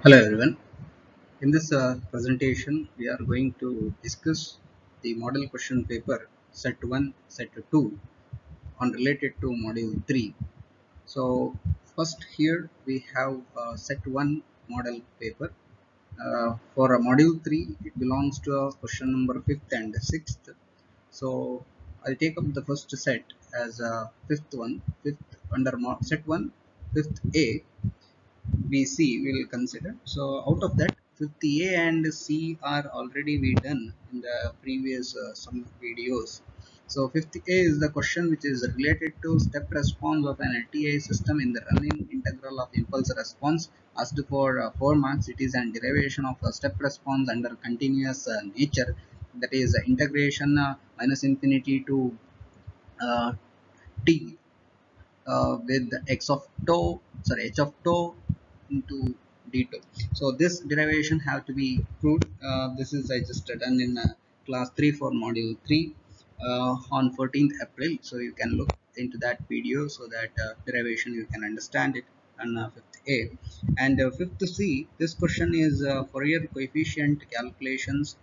Hello everyone. In this presentation, we are going to discuss the model question paper set 1, set 2 on related to module 3. So first here we have set 1 model paper. For a module 3, it belongs to a question number 5th and 6th. So I'll take up the first set as a 5th one, 5th under set 1, 5th A BC we will consider. So out of that 50 A and C are already we done in the previous some videos. So 50A is the question which is related to step response of an LTI system in the running integral of impulse response asked for 4 marks. It is an derivation of a step response under continuous nature, that is integration minus infinity to uh, t with x of tau, sorry, h of tau into d2. So this derivation have to be proved. This is I just done in class 3 for module 3 on 14th April. So you can look into that video so that derivation you can understand it. And 5th A and 5th C, this question is Fourier coefficient calculations,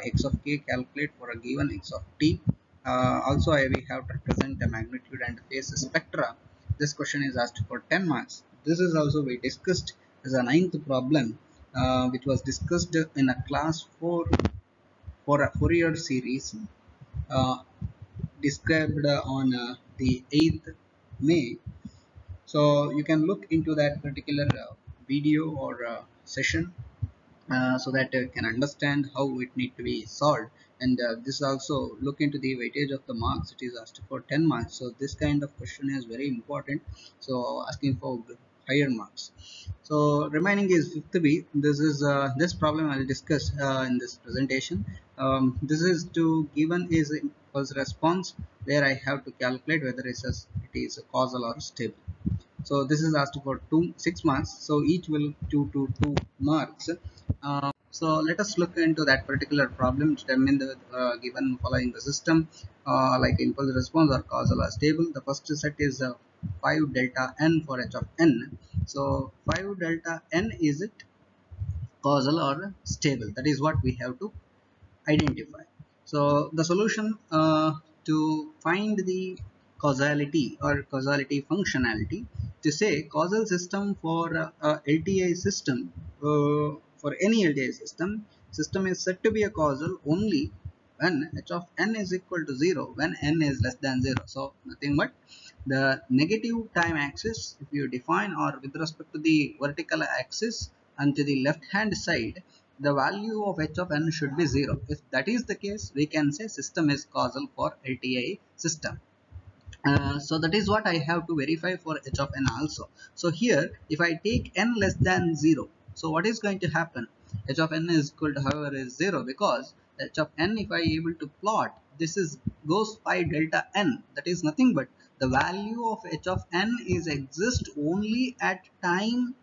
x of k calculate for a given x of t. Also we have to represent the magnitude and phase spectra. This question is asked for 10 marks. This is also we discussed as a ninth problem, which was discussed in a class 4 for a Fourier series, uh, described on the 8th May. So you can look into that particular video or session so that you can understand how it need to be solved. And this also look into the weightage of the marks. It is asked for 10 marks, so this kind of question is very important, so asking for higher marks. So remaining is 5th B. This is this problem I will discuss in this presentation. This is to given is impulse response, where I have to calculate whether it is a causal or stable. So this is asked for 6 marks, so each will 2 marks. So let us look into that particular problem. Determine the given following the system, like impulse response or causal or stable. The first set is 5 delta n for h of n. So 5 delta n, is it causal or stable? That is what we have to identify. So the solution to find the causality or causality functionality, to say causal system for LTI system, for any LTI system is said to be a causal only when h of n is equal to 0, when n is less than 0. So nothing but the negative time axis, if you define, or with respect to the vertical axis and to the left hand side, the value of h of n should be 0. If that is the case, we can say system is causal for LTI system. So that is what I have to verify for h of n also. So here if I take n less than 0, so what is going to happen? H of n is equal to, however, is 0, because h of n, if I able to plot, this is goes by delta n. That is nothing but the value of h of n is exist only at time,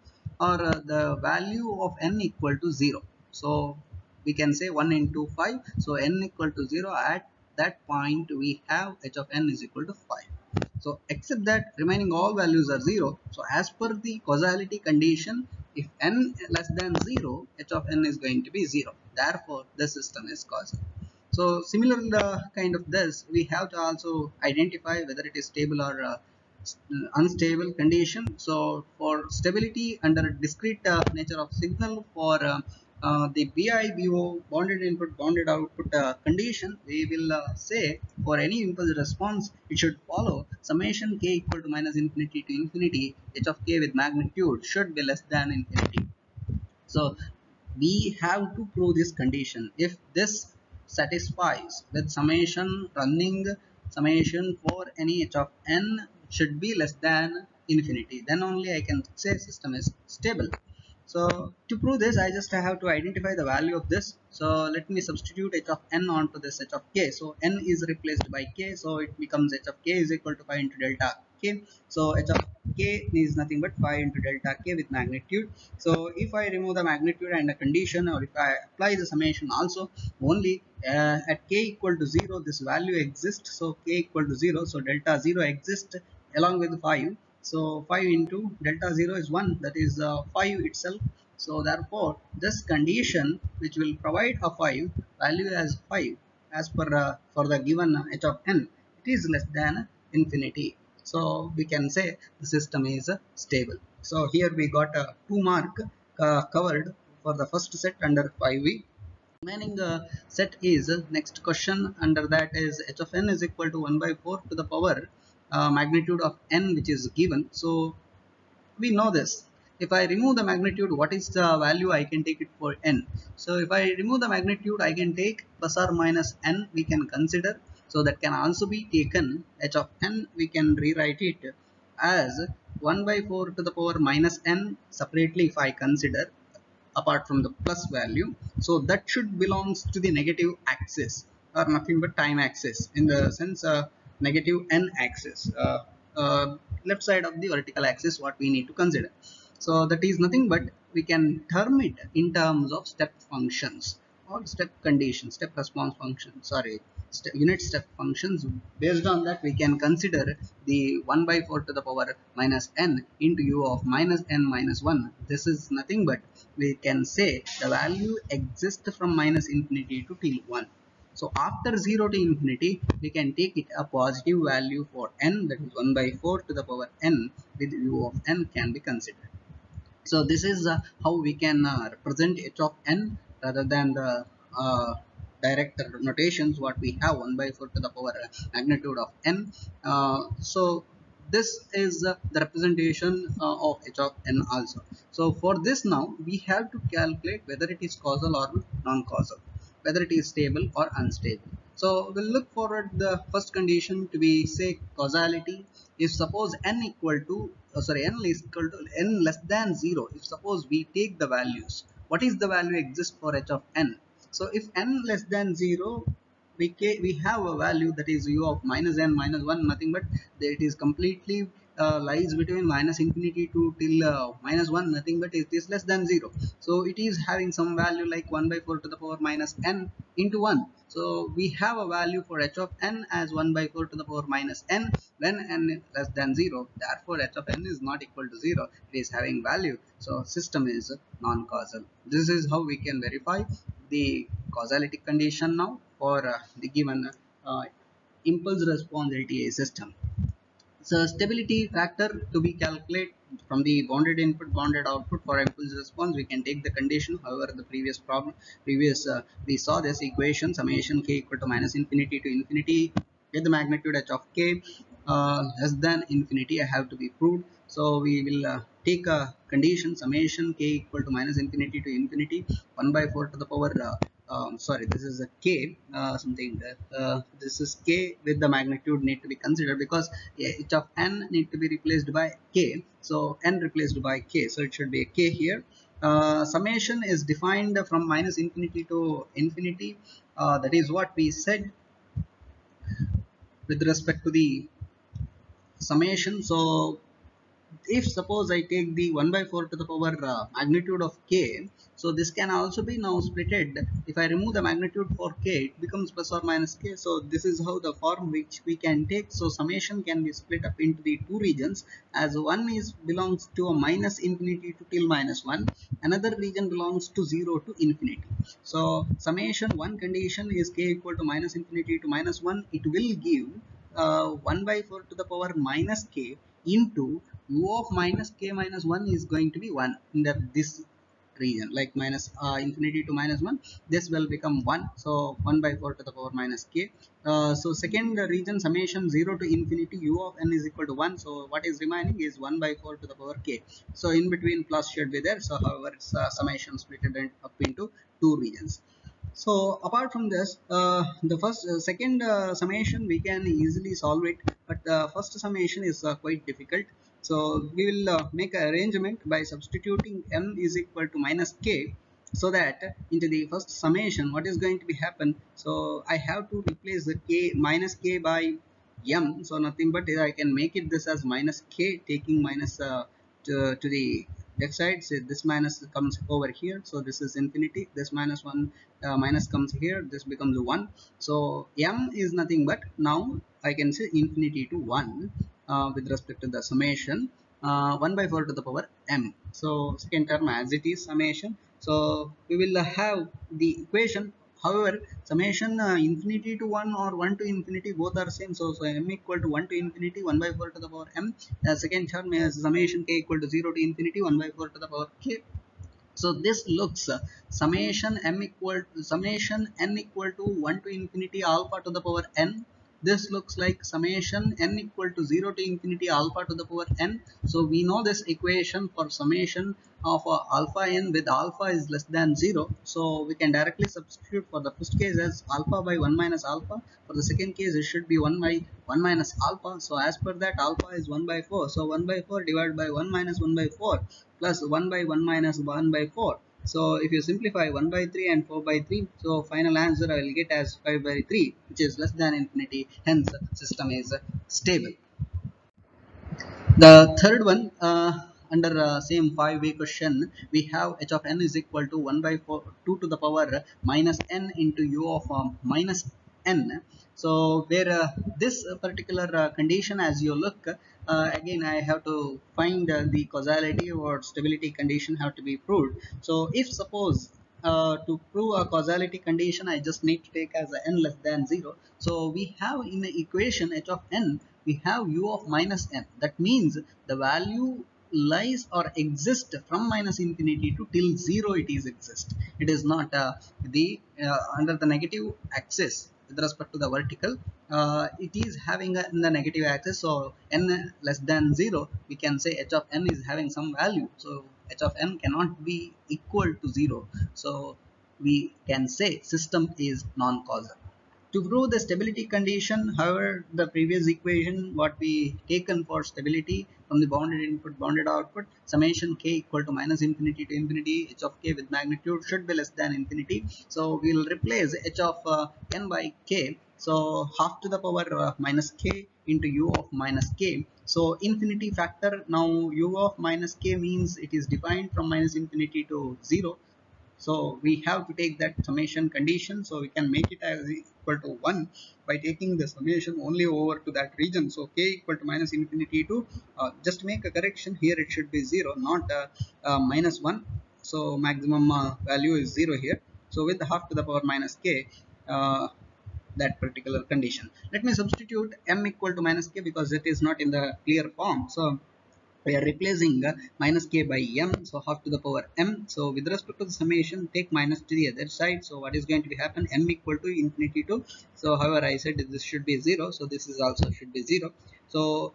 or the value of n equal to 0. So we can say 1 into 5, so n equal to 0, at that point we have h of n is equal to 5. So except that remaining all values are 0. So as per the causality condition, if n less than 0, h of n is going to be 0. Therefore the system is causal. So similar kind of this, we have to also identify whether it is stable or unstable condition. So for stability under discrete nature of signal, for the BIBO, bonded input bonded output condition, we will say for any impulse response it should follow summation k equal to minus infinity to infinity h of k with magnitude should be less than infinity. So we have to prove this condition. If this satisfies with summation running, summation for any h of n should be less than infinity, then only I can say system is stable. So to prove this, I just have to identify the value of this. So let me substitute h of n onto this h of k. So n is replaced by k, so it becomes h of k is equal to 5 into delta k. So h of k is nothing but 5 into delta k with magnitude. So if I remove the magnitude and the condition, or if I apply the summation also, only at k equal to 0 this value exists. So k equal to 0, so delta 0 exists along with 5. So 5 into delta 0 is 1, that is 5 itself. So therefore, this condition which will provide a 5 value as 5 as per for the given h of n, it is less than infinity. So we can say the system is stable. So here we got a 2 mark covered for the first set under 5v. Remaining set is next question under that is h of n is equal to 1 by 4 to the power magnitude of n which is given. So we know this. If I remove the magnitude, what is the value I can take it for n? So if I remove the magnitude, I can take plus or minus n we can consider. So that can also be taken h of n, we can rewrite it as 1 by 4 to the power minus n separately if I consider apart from the plus value. So that should belongs to the negative axis or nothing but time axis, in the sense negative n axis, left side of the vertical axis what we need to consider. So that is nothing but we can term it in terms of step functions or step condition, step response function, sorry, unit step functions. Based on that we can consider the 1 by 4 to the power minus n into u of minus n minus 1. This is nothing but we can say the value exists from minus infinity to till 1. So after 0 to infinity, we can take it a positive value for n, that is 1 by 4 to the power n with u of n can be considered. So this is how we can represent h of n rather than the uh, direct notations what we have 1 by 4 to the power magnitude of n. So this is the representation of h of n also. So for this now we have to calculate whether it is causal or non-causal, whether it is stable or unstable. So we'll look forward the first condition to be say causality. If suppose n equal to n is equal to n less than 0, if suppose we take the values, what is the value exist for h of n? So if n less than 0, we have a value that is u of minus n minus 1, nothing but it is completely lies between minus infinity to till minus 1, nothing but it is less than 0. So it is having some value like 1 by 4 to the power minus n into 1. So we have a value for h of n as 1 by 4 to the power minus n when n is less than 0. Therefore h of n is not equal to 0, it is having value. So system is non-causal. This is how we can verify the causality condition now for the given uh, impulse response LTI system. So stability factor to be calculated from the bounded input bounded output for impulse response, we can take the condition. However, the previous we saw this equation summation k equal to minus infinity to infinity with the magnitude h of k less than infinity I have to be proved. So we will take a condition summation k equal to minus infinity to infinity 1 by 4 to the power sorry, this is a k something this is k with the magnitude need to be considered because h of n need to be replaced by k. So n replaced by k, so it should be a k here. Summation is defined from minus infinity to infinity. That is what we said with respect to the summation. So if suppose I take the 1 by 4 to the power magnitude of k, so this can also be now splitted. If I remove the magnitude for k, it becomes plus or minus k. So this is how the form which we can take. So summation can be split up into the two regions, as one is belongs to a minus infinity to till minus 1, another region belongs to 0 to infinity. So summation one condition is k equal to minus infinity to minus 1, it will give 1 by 4 to the power minus k into u of minus k minus 1 is going to be 1 in this region, like minus infinity to minus 1, this will become 1. So 1 by 4 to the power minus k. So second region summation 0 to infinity u of n is equal to 1. So what is remaining is 1 by 4 to the power k. So in between plus should be there. So however it's summation split up into two regions. So apart from this, the second summation we can easily solve it, but the first summation is quite difficult. So we will make an arrangement by substituting m is equal to minus k, so that into the first summation what is going to be happen. So I have to replace the k minus k by m. So nothing but I can make it this as minus k, taking minus to the left side. So this minus comes over here, so this is infinity. This minus 1 minus comes here, this becomes 1. So m is nothing but now I can say infinity to 1 with respect to the summation. 1 by 4 to the power m. So second term as it is summation. So we will have the equation. However, summation infinity to 1 or 1 to infinity both are same. So m equal to 1 to infinity 1 by 4 to the power m. The second term is summation k equal to 0 to infinity 1 by 4 to the power k. So this looks summation n equal to 1 to infinity alpha to the power n. This looks like summation n equal to 0 to infinity alpha to the power n. So we know this equation for summation of alpha n with alpha is less than 0. So we can directly substitute for the first case as alpha by 1 minus alpha. For the second case it should be 1 by 1 minus alpha. So as per that, alpha is 1 by 4. So 1 by 4 divided by 1 minus 1 by 4 plus 1 by 1 minus 1 by 4. So if you simplify 1 by 3 and 4 by 3, so final answer I will get as 5 by 3, which is less than infinity. Hence system is stable. The third one, under same 5-way question, we have h of n is equal to 1 by 4, 2 to the power minus n into u of minus n. So where this particular condition, as you look, again I have to find the causality or stability condition have to be proved. So if suppose to prove a causality condition, I just need to take as n less than 0. So we have in the equation h of n, we have u of minus n. That means the value lies or exists from minus infinity to till 0 it is exist. It is not the under the negative axis with respect to the vertical. It is having in the negative axis. So n less than 0, we can say h of n is having some value. So h of n cannot be equal to 0. So we can say system is non-causal. To prove the stability condition, however, the previous equation what we taken for stability from the bounded input, bounded output, summation k equal to minus infinity to infinity, h of k with magnitude should be less than infinity. So we will replace h of n by k. So half to the power minus k into u of minus k. So infinity factor, now u of minus k means it is defined from minus infinity to 0. So we have to take that summation condition. So we can make it as equal to 1 by taking the summation only over to that region. So k equal to minus infinity to, just make a correction here, it should be 0, not minus 1. So maximum value is 0 here. So with half to the power minus k, that particular condition. Let me substitute m equal to minus k because it is not in the clear form. So we are replacing minus k by m, so half to the power m. So with respect to the summation, take minus to the other side. So what is going to be happen, m equal to infinity to, so however I said this should be 0, so this is also should be 0. So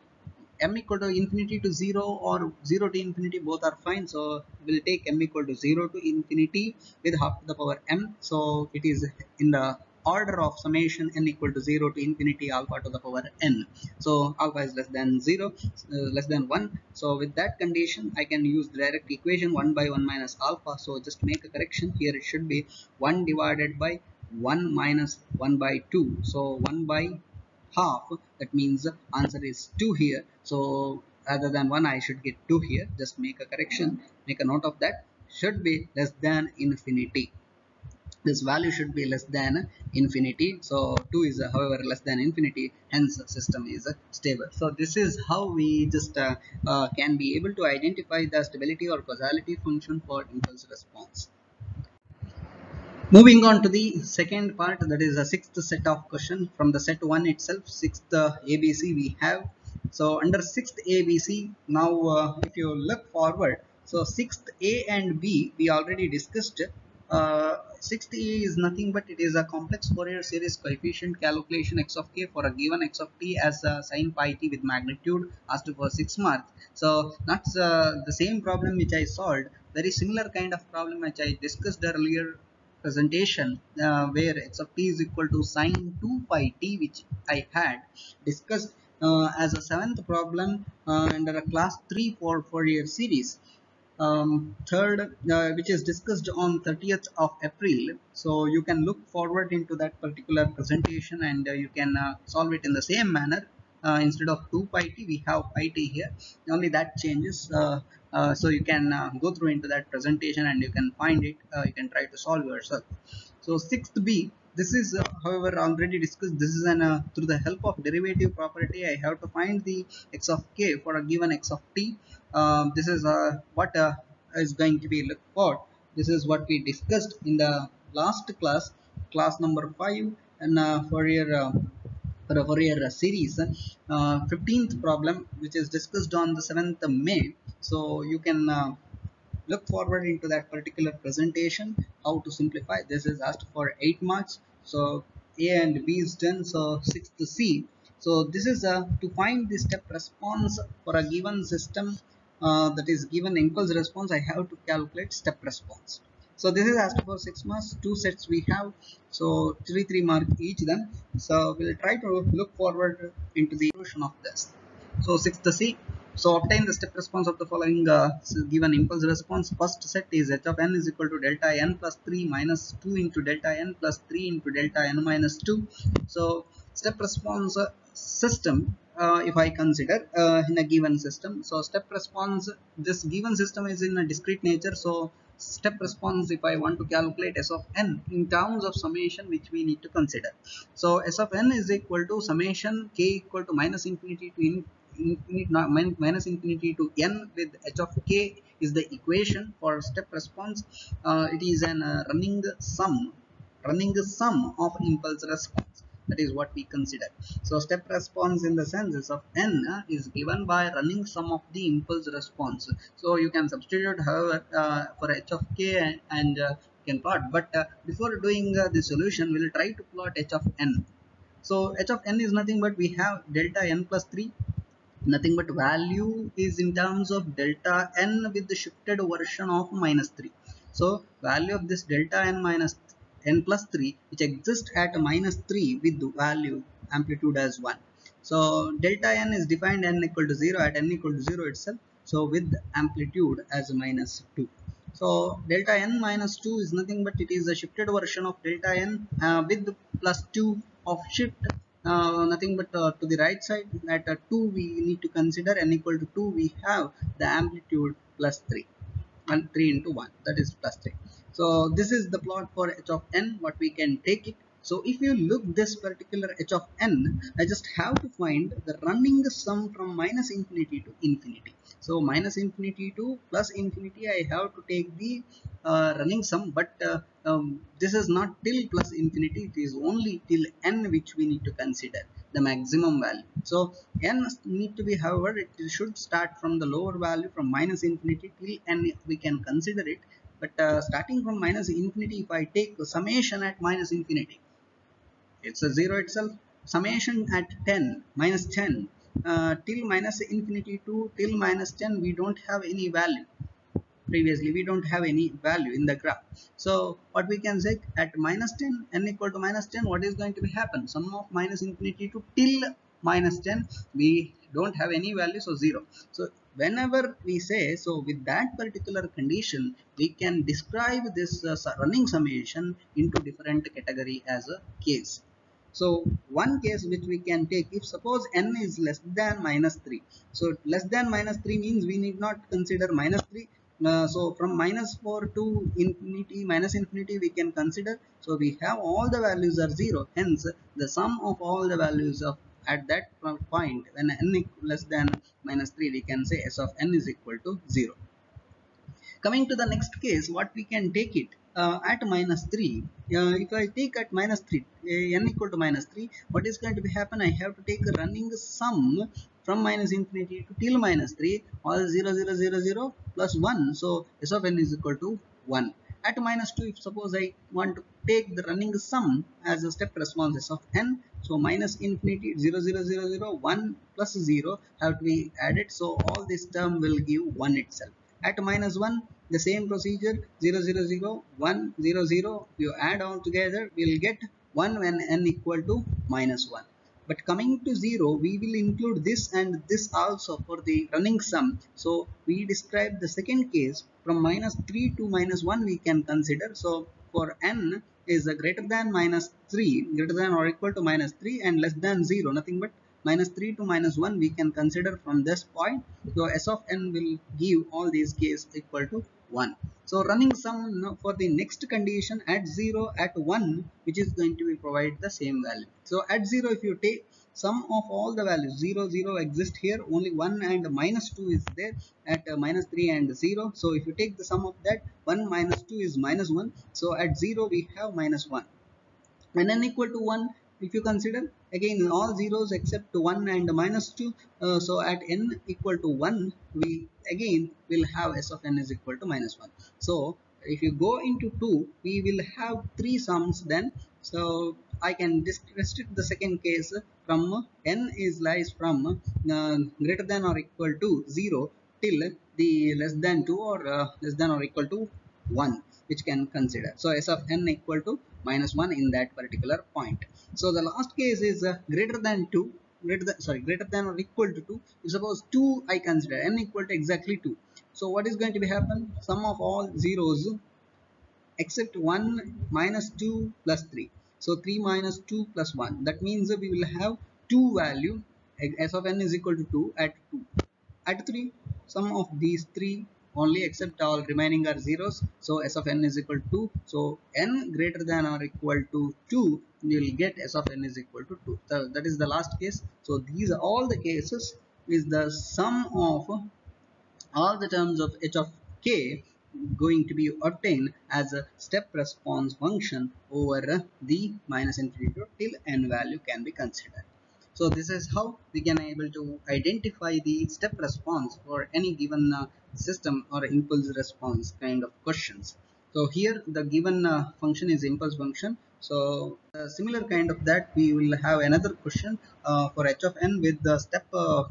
m equal to infinity to 0 or 0 to infinity both are fine. So we'll take m equal to 0 to infinity with half to the power m. So it is in the order of summation n equal to 0 to infinity alpha to the power n. So alpha is less than 0, less than 1. So with that condition I can use the direct equation 1 by 1 minus alpha. So just make a correction here, it should be 1 divided by 1 minus 1 by 2. So 1 by half, that means answer is 2 here. So rather than 1 I should get 2 here. Just make a correction, make a note of that, should be less than infinity. This value should be less than infinity. So 2 is however less than infinity, hence system is stable. So this is how we just can be able to identify the stability or causality function for impulse response. Moving on to the second part, that is a sixth set of question from the set 1 itself, sixth ABC we have. So under sixth ABC, now if you look forward, so sixth A and B we already discussed. Sixth A is nothing but it is a complex Fourier series coefficient calculation x of k for a given x of t as sin pi t with magnitude, asked for 6 marks. So not the same problem which I solved, very similar kind of problem which I discussed earlier presentation, where x of t is equal to sine 2 pi t, which I had discussed as a seventh problem under a class 3 for Fourier series. Third, which is discussed on 30th of April. So you can look forward into that particular presentation and you can solve it in the same manner. Instead of 2 pi t, we have pi t here. Only that changes. So you can go through into that presentation and you can find it. You can try to solve yourself. So sixth B, This is however already discussed. This is an through the help of derivative property I have to find the x of k for a given x of t. This is what is going to be looked for. This is what we discussed in the last class, class number 5, and for your series 15th problem, which is discussed on the 7th May. So you can look forward into that particular presentation. How to simplify this is asked for 8 marks. So A and B is done, so 6th C. So this is to find the step response for a given system, that is given impulse response. I have to calculate step response. So this is asked for 6 marks. 2 sets we have, so 3 mark each then. So we'll try to look forward into the solution of this. So 6th C. So obtain the step response of the following given impulse response. First set is h of n is equal to delta n plus 3 minus 2 into delta n plus 3 into delta n minus 2. So step response system, if I consider in a given system. So step response, this given system is in a discrete nature. So step response, if I want to calculate s of n in terms of summation, which we need to consider. So s of n is equal to summation k equal to minus infinity to minus infinity to n, with h of k is the equation for step response. It is an running sum of impulse response. That is what we consider. So step response in the senses of n is given by running sum of the impulse response. So you can substitute, however, for h of k and can plot. But before doing the solution, we will try to plot h of n. So h of n is nothing but we have delta n plus 3. Nothing but value is in terms of delta n with the shifted version of minus 3. So value of this delta n minus n plus 3, which exists at minus 3 with the value amplitude as 1. So delta n is defined n equal to 0 at n equal to 0 itself. So with amplitude as minus 2. So delta n minus 2 is nothing but it is a shifted version of delta n with plus 2 of shift. Nothing but to the right side, at 2 we need to consider n equal to 2, we have the amplitude plus 3, and 3 into 1, that is plus 3. So this is the plot for h of n, what we can take it. So if you look this particular h of n, I just have to find the running sum from minus infinity to infinity. So minus infinity to plus infinity, I have to take the running sum, but this is not till plus infinity, it is only till n, which we need to consider the maximum value. So n need to be, however, it should start from the lower value from minus infinity till n, we can consider it. But starting from minus infinity, if I take summation at minus infinity, it's a 0 itself. Summation at 10 minus 10 till minus infinity to till minus 10, we don't have any value. Previously we don't have any value in the graph. So what we can say, at minus 10, n equal to minus 10, what is going to be happen? Sum of minus infinity to till minus 10, we don't have any value, so 0. So whenever we say, so with that particular condition, we can describe this running summation into different category as a case. So one case which we can take, if suppose n is less than minus 3. So less than minus 3 means we need not consider minus 3. So from minus 4 to infinity, minus infinity, we can consider. So we have all the values are 0. Hence the sum of all the values of at that point when n is less than minus 3, we can say s of n is equal to 0. Coming to the next case, what we can take it at minus 3. If I take at minus 3, n equal to minus 3, what is going to be happen? I have to take a running sum from minus infinity to till minus 3, all 0, 0, 0, 0 plus 1. So s of n is equal to 1. At minus 2, if suppose I want to take the running sum as a step response s of n, so minus infinity 0, 0, 0, 0, 1 plus 0 have to be added. So all this term will give 1 itself. At minus 1, the same procedure, 0, 0, 0, 1, 0, 0, you add all together, we will get 1 when n equal to minus 1. But coming to 0, we will include this and this also for the running sum. So we describe the second case from minus 3 to minus 1, we can consider. So for n is greater than minus 3, greater than or equal to minus 3, and less than 0, nothing but minus 3 to minus 1, we can consider from this point. So s of n will give all these cases equal to 1. So running sum for the next condition at 0 at 1, which is going to be provide the same value. So at 0, if you take sum of all the values, 0 0 exist here, only 1 and minus 2 is there at minus 3 and 0. So if you take the sum of that, 1 minus 2 is minus 1. So at 0 we have minus 1. When n equal to 1, if you consider again all zeros except 1 and minus 2, so at n equal to 1, we again will have s of n is equal to minus 1. So if you go into 2, we will have 3 sums then. So I can restrict the second case from n is lies from greater than or equal to 0 till the less than 2 or less than or equal to 1, which can consider. So s of n equal to minus 1 in that particular point. So the last case is greater than 2, greater than or equal to 2. If suppose 2 I consider, n equal to exactly 2. So what is going to be happen? Sum of all zeros except 1 minus 2 plus 3. So 3 minus 2 plus 1. That means we will have 2 value. S of n is equal to 2 at 2. At 3, sum of these 3 only except all remaining are zeros. So s of n is equal to 2. So n greater than or equal to 2, we will get s of n is equal to 2. So that is the last case. So these are all the cases is the sum of all the terms of h of k going to be obtained as a step response function over the minus infinity to till n value can be considered. So this is how we can able to identify the step response for any given system or impulse response kind of questions. So here the given function is impulse function. So similar kind of that we will have another question for h of n with the step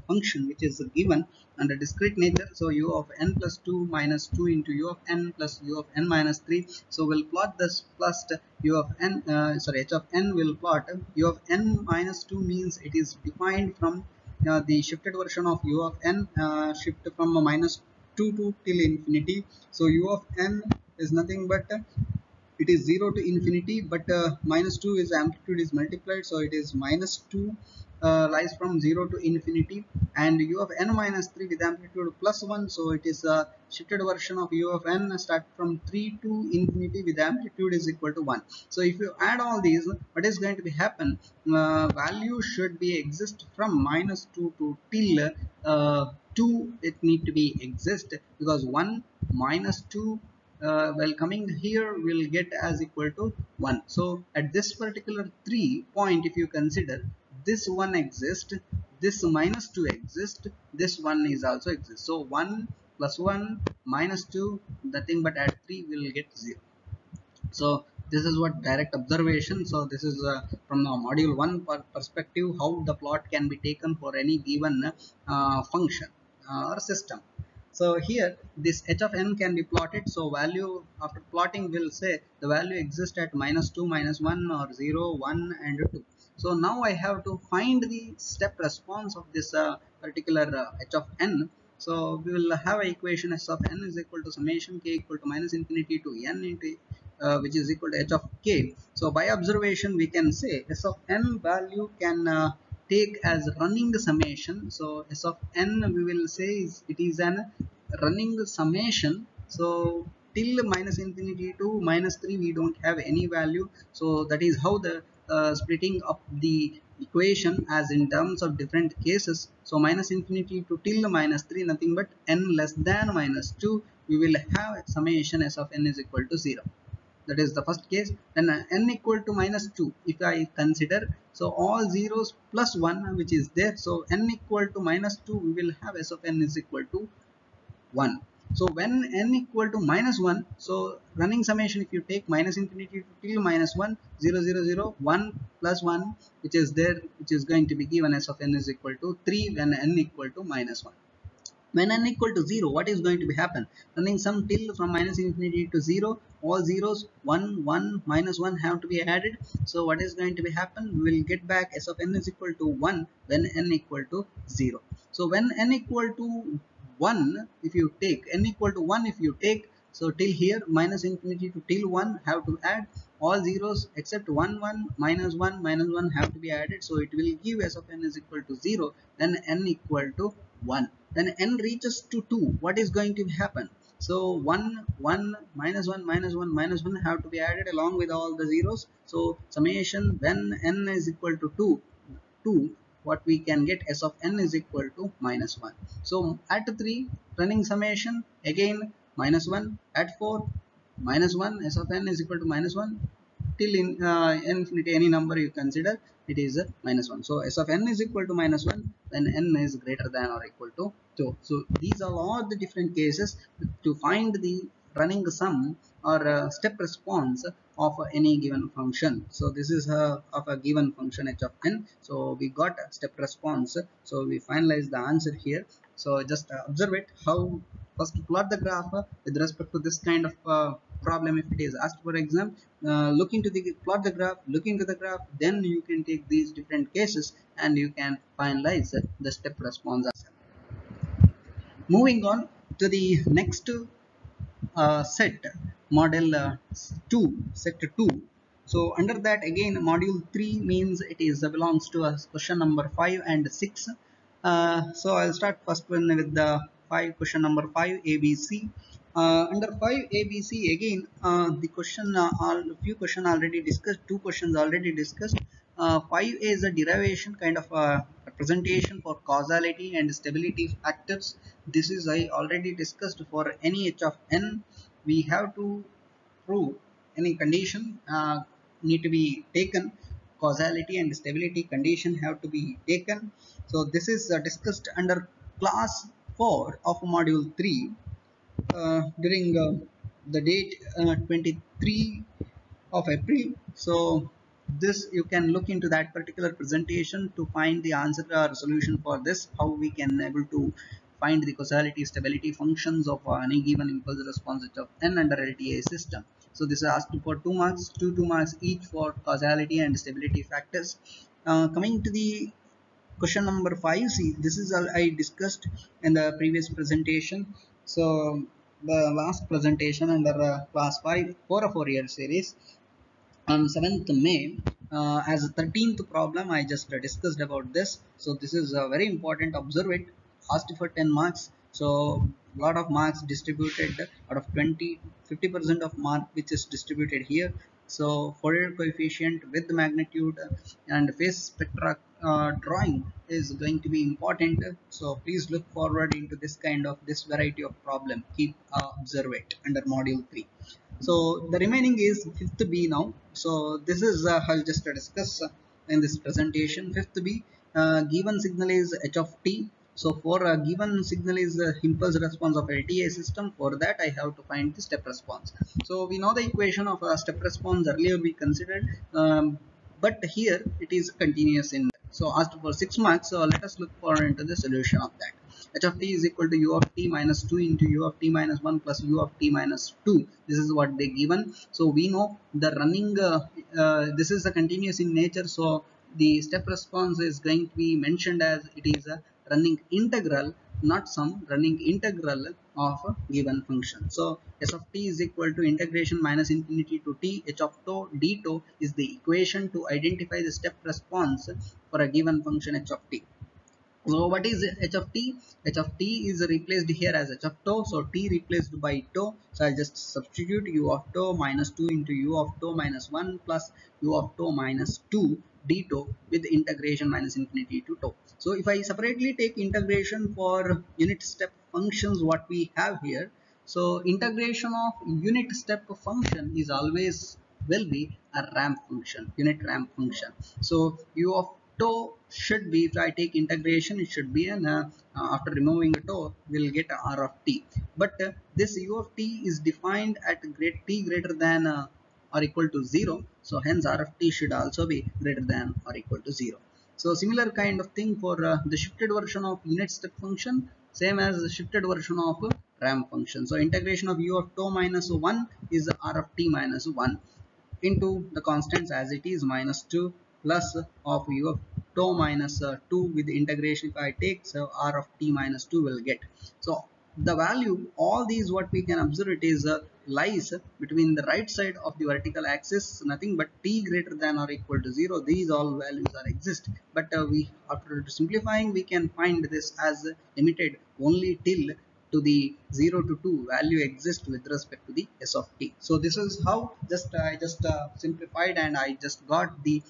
function which is given under discrete nature. So u of n plus 2 minus 2 into u of n plus u of n minus 3. So we'll plot this plus u of n h of n will plot u of n minus 2 means it is defined from the shifted version of u of n, shift from minus 2 to till infinity. So u of n is nothing but it is 0 to infinity, but minus 2 is amplitude is multiplied, so it is minus 2 lies from 0 to infinity, and u of n minus 3 with amplitude plus 1, so it is a shifted version of u of n start from 3 to infinity with amplitude is equal to 1. So if you add all these, what is going to be happen? Value should be exist from minus 2 to till 2. It need to be exist because 1 minus 2 while coming here will get as equal to 1. So at this particular 3 point, if you consider this one exists, this minus 2 exists, this one is also exists. So 1 plus 1 minus 2, nothing but at 3 will get 0. So this is what direct observation. So this is from the module 1 perspective, how the plot can be taken for any given function or system. So here this h of n can be plotted. So value after plotting will say the value exists at minus 2, minus 1 or 0, 1 and 2. So now I have to find the step response of this particular h of n. So we will have an equation s of n is equal to summation k equal to minus infinity to n into which is equal to h of k. So by observation we can say s of n value can take as running summation. So s of n we will say it is an running summation. So till minus infinity to minus 3 we don't have any value. So that is how the splitting up the equation as in terms of different cases. So minus infinity to till minus 3, nothing but n less than minus 2, we will have summation s of n is equal to 0. That is the first case. Then n equal to minus 2 if I consider, so all zeros plus 1 which is there, so n equal to minus 2 we will have s of n is equal to 1. So when n equal to minus 1, so running summation, if you take minus infinity to till minus 1, 0 0 0 1 plus 1 which is there, which is going to be given s of n is equal to 3 when n equal to minus 1. When n equal to 0, what is going to be happen? Running sum till from minus infinity to 0, all zeros 1 1 minus 1 have to be added. So what is going to be happen? We will get back s of n is equal to 1 when n equal to 0. So when n equal to 1, if you take n equal to 1, if you take, so till here minus infinity to till 1 have to add all zeros except 1 1 minus 1 minus 1 have to be added. So it will give s of n is equal to 0, then n equal to 1. Then n reaches to 2, what is going to happen? So 1, 1, minus 1, minus 1, minus 1 have to be added along with all the zeros. So summation when n is equal to 2, what we can get s of n is equal to minus 1. So at 3, running summation again minus 1, at 4 minus 1, s of n is equal to minus 1, till infinity, any number you consider, it is minus 1. So s of n is equal to minus 1 when n is greater than or equal to 2. So these are all the different cases to find the running sum or step response of any given function. So this is of a given function h of n. So we got a step response, so we finalize the answer here. So just observe it, how first plot the graph with respect to this kind of problem. If it is asked for exam, look into the plot the graph, look into the graph, then you can take these different cases and you can finalize the step response. Moving on to the next set, model 2, set 2. So under that again module 3 means it is belongs to us question number 5 and 6. So I'll start first one with the 5, question number 5 ABC. Under 5 ABC again, the question all few question already discussed, two questions already discussed. 5 is a derivation kind of a representation for causality and stability factors. This is I already discussed. For any h of n, we have to prove any condition need to be taken, causality and stability condition have to be taken. So this is discussed under class 4 of module 3 during the date 23 of April. So this you can look into that particular presentation to find the answer or solution for this, how we can able to find the causality stability functions of any given impulse response of n under LTI system. So this is asked for 2 marks, 2 marks each for causality and stability factors. Coming to the question number 5, see this is all I discussed in the previous presentation. So the last presentation under class 5 for a 4-year series on 7th May, as a 13th problem I just discussed about this. So this is very important, observe it, asked for 10 marks. So lot of marks distributed out of 20, 50% of mark which is distributed here. So Fourier coefficient with magnitude and phase spectra drawing is going to be important. So please look forward into this kind of this variety of problem, keep observe it under module 3. So the remaining is 5th B now. So this is I'll just discuss in this presentation. 5th B, given signal is h of t. So for a given signal is impulse response of LTI system, for that I have to find the step response. So we know the equation of a step response, earlier we considered, but here it is continuous in. So asked for 6 marks, so let us look for into the solution of that. H of t is equal to u of t minus 2 into u of t minus 1 plus u of t minus 2. This is what they given. So we know the running this is a continuous in nature, so the step response is going to be mentioned as it is a running integral, not some, running integral of a given function. So s of t is equal to integration minus infinity to t h of tau d tau is the equation to identify the step response for a given function h of t. So what is h of t? H of t is replaced here as h of tau. So t replaced by tau. So I'll just substitute u of tau minus 2 into u of tau minus 1 plus u of tau minus 2 d tau with integration minus infinity to tau. So if I separately take integration for unit step functions, what we have here. So integration of unit step function is always will be a ramp function, unit ramp function. So u of tau should be, if I take integration, it should be an after removing a tau we'll get r of t. But this u of t is defined at t greater than or equal to 0. So hence r of t should also be greater than or equal to 0. So similar kind of thing for the shifted version of unit step function, same as the shifted version of ramp function. So integration of u of tau minus 1 is r of t minus 1 into the constants as it is minus 2 plus of u of tau minus 2 with the integration if I take, so r of t minus 2 will get. So the value, all these what we can observe, it is lies between the right side of the vertical axis, nothing but t greater than or equal to 0. These all values are exist, but we after simplifying we can find this as limited only till to the 0 to 2 value exists with respect to the s of t. So this is how I just simplified, and I just got the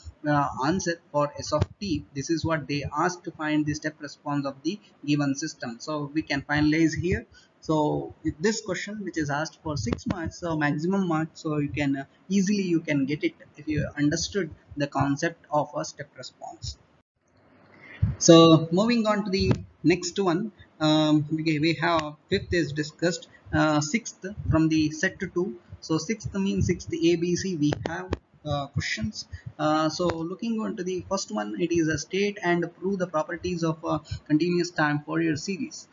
answer for s of t. This is what they asked to find the step response of the given system. So we can finalize here. So this question, which is asked for 6 marks, so maximum marks, so you can easily you can get it if you understood the concept of a step response. So moving on to the next one, we have fifth is discussed, sixth from the set to two. So sixth means sixth ABC. We have questions. So looking on to the first one, it is a state and prove the properties of a continuous time Fourier series.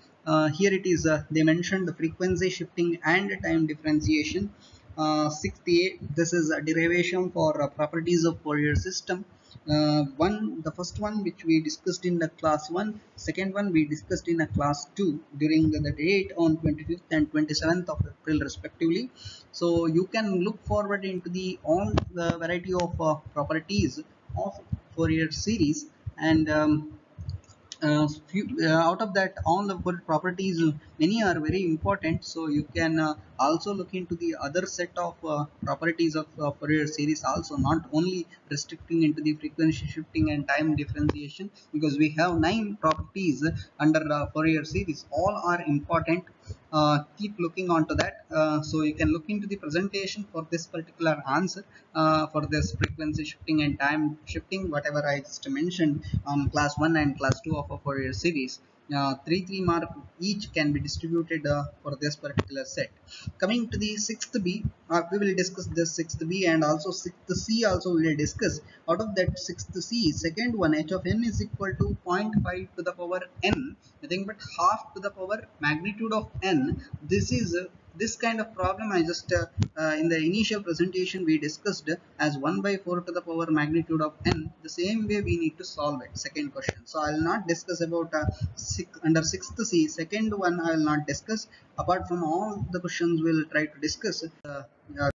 Here it is. They mentioned the frequency shifting and time differentiation. 68. This is a derivation for properties of Fourier system. The first one which we discussed in the class 1, second one we discussed in a class 2 during the date on 25th and 27th of April respectively. So you can look forward into the all the variety of properties of Fourier series, and out of that all the properties, many are very important. So you can also look into the other set of properties of Fourier series also, not only restricting into the frequency shifting and time differentiation, because we have 9 properties under Fourier series. All are important. Keep looking onto that. So you can look into the presentation for this particular answer, for this frequency shifting and time shifting, whatever I just mentioned on class 1 and class 2 of a Fourier series. 3 mark each can be distributed for this particular set. Coming to the sixth B, we will discuss this sixth B, and also sixth C also we will discuss. Out of that sixth C, second one, h of n is equal to 0.5 to the power n, nothing but half to the power magnitude of n. This is this kind of problem I just in the initial presentation we discussed as 1 by 4 to the power magnitude of n. The same way we need to solve it, second question. So I will not discuss about under 6th C. Second one I will not discuss. Apart from all the questions we will try to discuss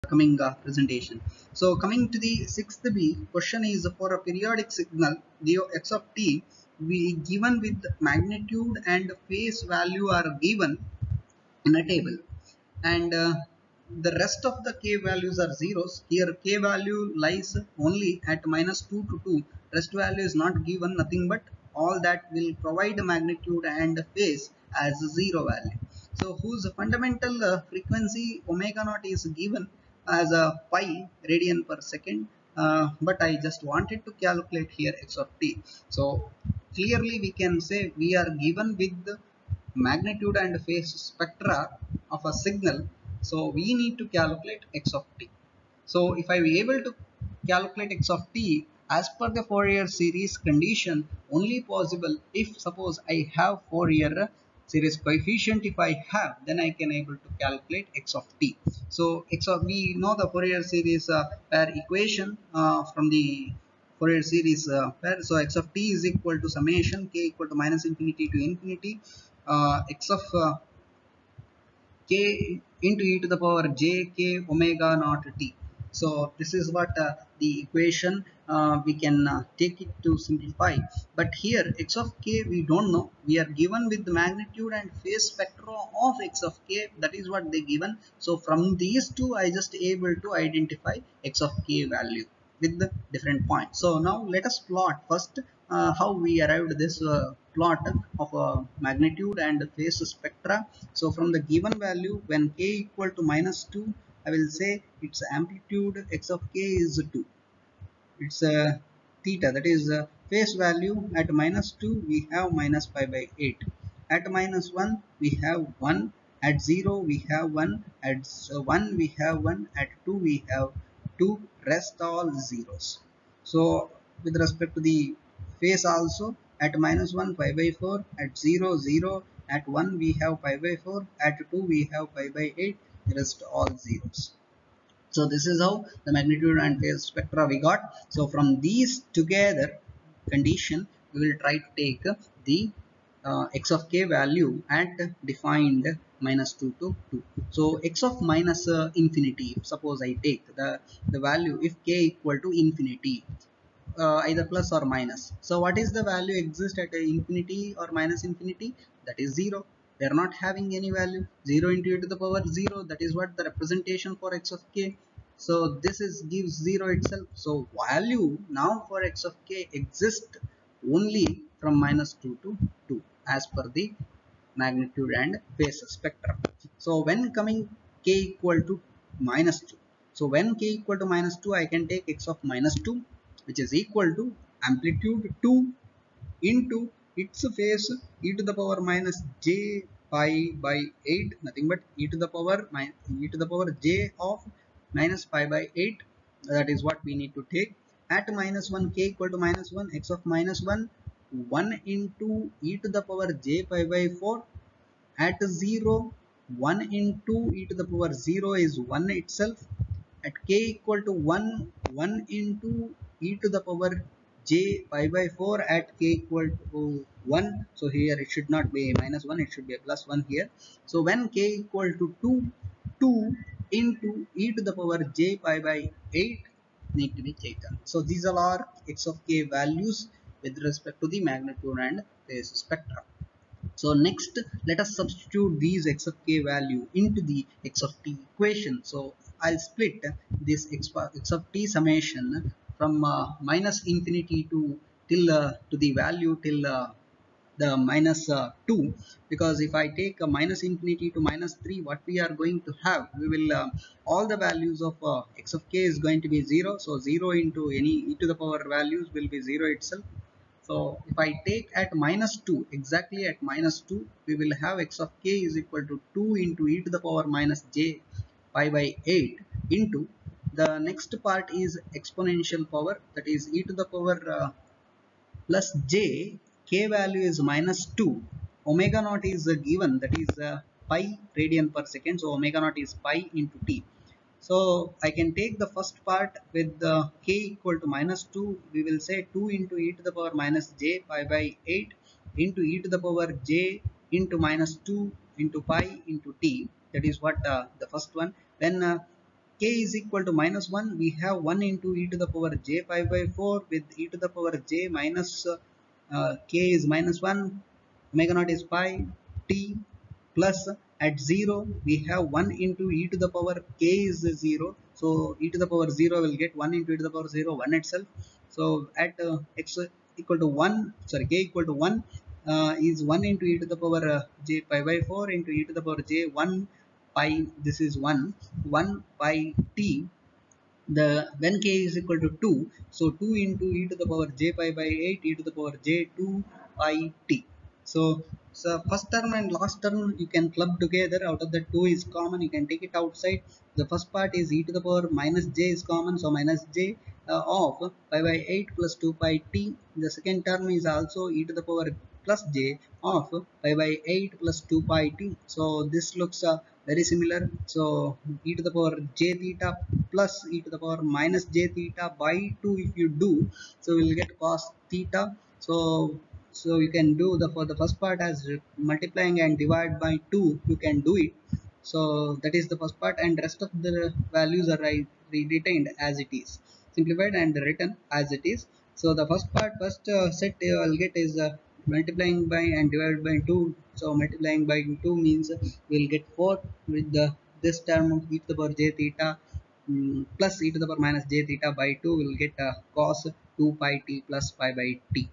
coming presentation. So coming to the 6th B, question is for a periodic signal x of t, we given with magnitude and phase value are given in a table, and the rest of the k values are zeros. Here k value lies only at -2 to 2. Rest value is not given, nothing but all that will provide magnitude and phase as 0 value. So whose fundamental frequency omega naught is given as a pi radian per second, but I just wanted to calculate here x of t. So clearly we can say we are given with the magnitude and phase spectra of a signal. So we need to calculate x of t. So if I be able to calculate x of t as per the Fourier series condition, only possible if suppose I have Fourier series coefficient. If I have, then I can able to calculate x of t. So x of, we know the Fourier series pair equation from the Fourier series pair. So x of t is equal to summation k equal to minus infinity to infinity x of k into e to the power j k omega naught t. So this is what the equation we can take it to simplify. But here x of k we don't know. We are given with the magnitude and phase spectrum of x of k. That is what they given. So from these two I just able to identify x of k value with the different points. So now let us plot first how we arrived this plot of a magnitude and phase spectra. So from the given value, when k equal to -2, I will say its amplitude x of k is 2. It's theta, that is phase value at -2 we have minus pi by 8. At -1 we have 1. At 0 we have 1. At 1 we have 1. At 2 we have 2. Rest all zeros. So with respect to the phase also, at -1 pi by 4. At 0 0. At 1 we have pi by 4. At 2 we have pi by 8. Rest all zeros. So this is how the magnitude and phase spectra we got. So from these together condition, we will try to take the x of k value at defined -2 to 2. So x of minus infinity, suppose I take the value if k equal to infinity, either plus or minus. So what is the value exist at infinity or minus infinity? That is 0. we are not having any value. 0 into e to the power 0, that is what the representation for x of k. So this is gives 0 itself. So value now for x of k exists only from -2 to 2 as per the magnitude and phase spectrum. So when coming k equal to -2, so when k equal to -2, I can take x of -2, which is equal to amplitude 2 into its phase e to the power minus j pi by 8, nothing but e to the power j of minus pi by 8. That is what we need to take. At -1, k equal to -1, x of -1, 1 into e to the power j pi by 4. At 0, 1 into e to the power 0 is 1 itself. At k equal to 1, 1 into e to the power j pi by 4 at k equal to 1. So here it should not be -1, it should be a +1 here. So when k equal to 2, 2 into e to the power j pi by 8 need to be taken. So these all are x of k values with respect to the magnitude and phase spectrum. So next, let us substitute these x of k value into the x of t equation. So I'll split this x of t summation from minus infinity to till to the value till the minus 2, because if I take minus infinity to minus 3, what we are going to have, we will all the values of x of k is going to be 0. So 0 into any e to the power values will be 0 itself. So if I take at -2, exactly at -2, we will have x of k is equal to 2 into e to the power minus j pi by 8 into the next part is exponential power, that is e to the power plus j. K value is -2. Omega naught is given, that is pi radian per second. So omega naught is pi into t. So I can take the first part with the k equal to -2. We will say 2 into e to the power minus j pi by 8 into e to the power j into -2 into pi into t. That is what the first one. When k is equal to -1, we have 1 into e to the power j pi by 4 with e to the power j minus k is -1, omega naught is pi t, plus at 0 we have 1 into e to the power k is 0. So e to the power 0 will get 1 into e to the power 0, 1 itself. So at x equal to 1, sorry, k equal to 1 is 1 into e to the power j pi by 4 into e to the power j 1 pi, this is 1 pi t. The when k is equal to 2, so 2 into e to the power j pi by 8 e to the power j 2 pi t. So first term and last term you can club together. Out of the 2 is common, you can take it outside. The first part is e to the power minus j is common, so minus j of pi by 8 plus 2 pi t. The second term is also e to the power plus j of pi by 8 plus 2 pi t. So this looks very similar. So e to the power j theta plus e to the power minus j theta by 2, if you do, so we will get cos theta. So you can do the for the first part as multiplying and divide by 2, you can do it. So that is the first part, and rest of the values are retained as it is, simplified and written as it is. So the first part, first set you will get is multiplying by and divided by 2. So multiplying by 2 means we will get 4 with the this term e to the power j theta plus e to the power minus j theta by 2, will get cos 2 pi t plus pi by t,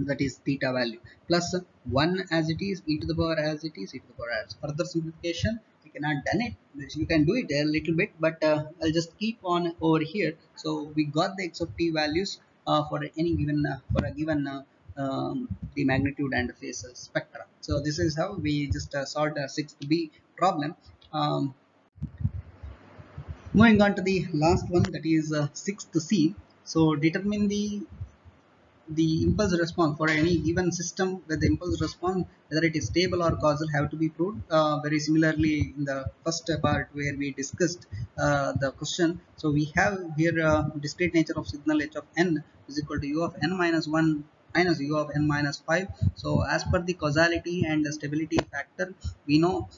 that is theta value, plus 1 as it is, e to the power as it is, e to the power as. Further simplification you cannot done it, you can do it a little bit, but I'll just keep on over here. So we got the x of t values for any given for a given the magnitude and phase spectra. So this is how we just solved a 6th B problem. Moving on to the last one, that is 6th C. So determine the impulse response for any given system where the impulse response, whether it is stable or causal, have to be proved. Very similarly in the first part where we discussed the question. So we have here discrete nature of signal h of n is equal to u of n minus 1 minus u of n minus 5. So as per the causality and the stability factor, we know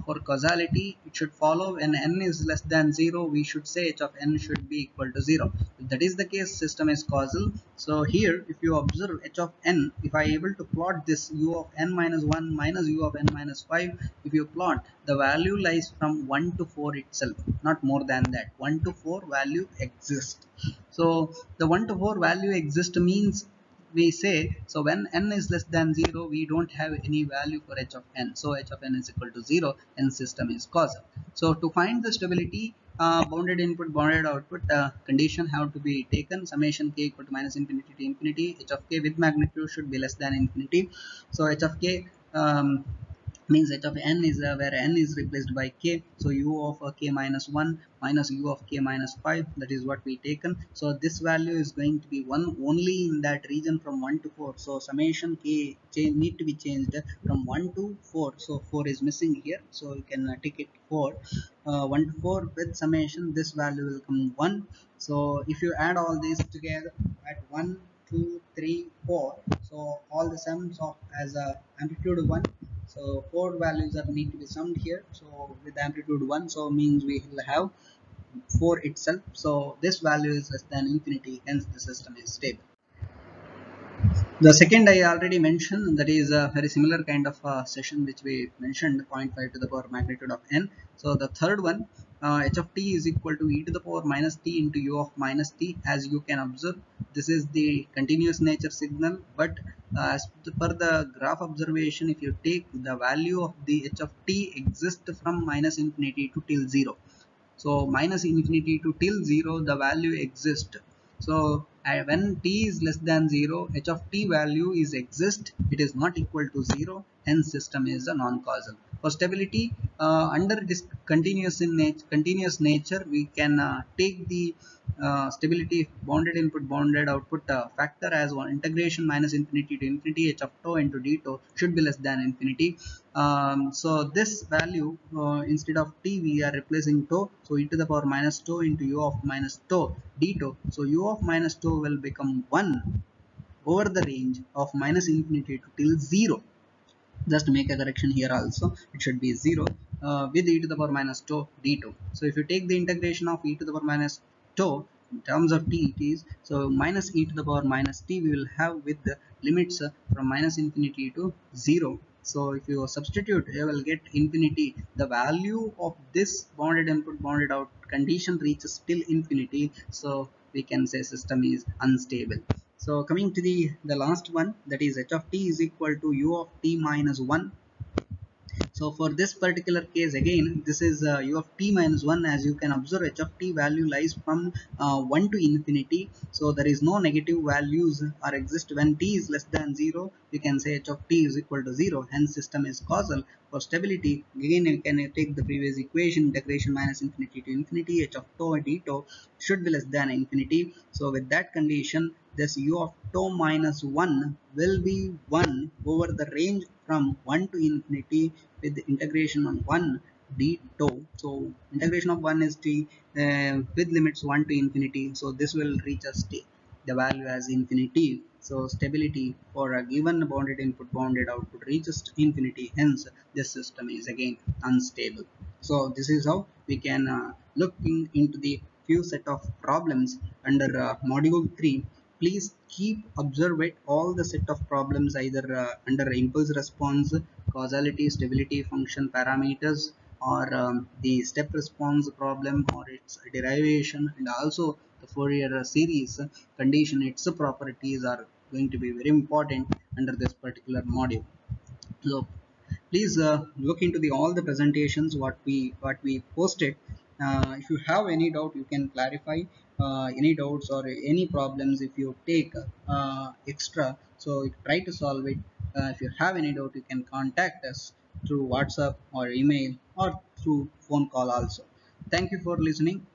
for causality it should follow when n is less than 0, we should say h of n should be equal to 0. If that is the case, system is causal. So here if you observe h of n, if I able to plot this u of n minus 1 minus u of n minus 5, if you plot, the value lies from 1 to 4 itself, not more than that. 1 to 4 value exists. So the 1 to 4 value exist means, we say, so when n is less than 0, we don't have any value for h of n, so h of n is equal to 0 and system is causal. So to find the stability, bounded input bounded output condition have to be taken. Summation k equal to minus infinity to infinity, h of k with magnitude should be less than infinity. So h of k means h of n is where n is replaced by k, so u of k minus 1 minus u of k minus 5, that is what we taken. So this value is going to be 1 only in that region from 1 to 4. So summation k need to be changed from 1 to 4. So 4 is missing here, so you can take it 4. 1 to 4 with summation, this value will come 1. So if you add all these together at 1 2 3 4, so all the sums of as amplitude 1, so four values are need to be summed here. So with amplitude 1, so means we will have 4 itself. So this value is less than infinity, hence the system is stable. The second I already mentioned, that is a very similar kind of session which we mentioned, 0.5 to the power magnitude of n. So the third one, h of t is equal to e to the power minus t into u of minus t. As you can observe, this is the continuous nature signal, but as per the graph observation, if you take the value of the h of t exists from minus infinity to till 0. So minus infinity to till 0 the value exists. So when t is less than 0, h of t value is exist, it is not equal to 0, hence system is a non-causal. For stability, under this continuous nature, we can take the stability bounded input bounded output factor as one integration minus infinity to infinity h of tau into d tau should be less than infinity. So this value, instead of t we are replacing tau, so e to the power minus tau into u of minus tau d tau, so u of minus tau will become 1 over the range of minus infinity to till 0. Just make a correction here also, it should be 0 with e to the power minus tau d tau. So if you take the integration of e to the power minus tau in terms of t, it is so minus e to the power minus t we will have with the limits from minus infinity to 0. So if you substitute, you will get infinity. The value of this bounded input bounded out condition reaches till infinity, so we can say system is unstable. So coming to the last one, that is h of t is equal to u of t minus 1. So for this particular case, again this is u of t minus 1. As you can observe, h of t value lies from 1 to infinity, so there is no negative values are exist. When t is less than 0, we can say h of t is equal to 0, hence system is causal. For stability, again you can take the previous equation, integration minus infinity to infinity h of tau d tau should be less than infinity. So with that condition, this u of tau minus 1 will be 1 over the range from 1 to infinity with the integration on 1 d tau. So integration of 1 is t with limits 1 to infinity, so this will reach us t the value as infinity. So stability for a given bounded input bounded output reaches to infinity, hence this system is again unstable. So this is how we can look into the few set of problems under module 3. Please keep observe it all the set of problems either under impulse response, causality, stability function parameters, or the step response problem or its derivation, and also the Fourier series condition, its properties are going to be very important under this particular module. So please look into the all the presentations what we posted. If you have any doubt, you can clarify any doubts or any problems. If you take extra, so try to solve it. If you have any doubt, you can contact us through WhatsApp or email or through phone call also. Thank you for listening.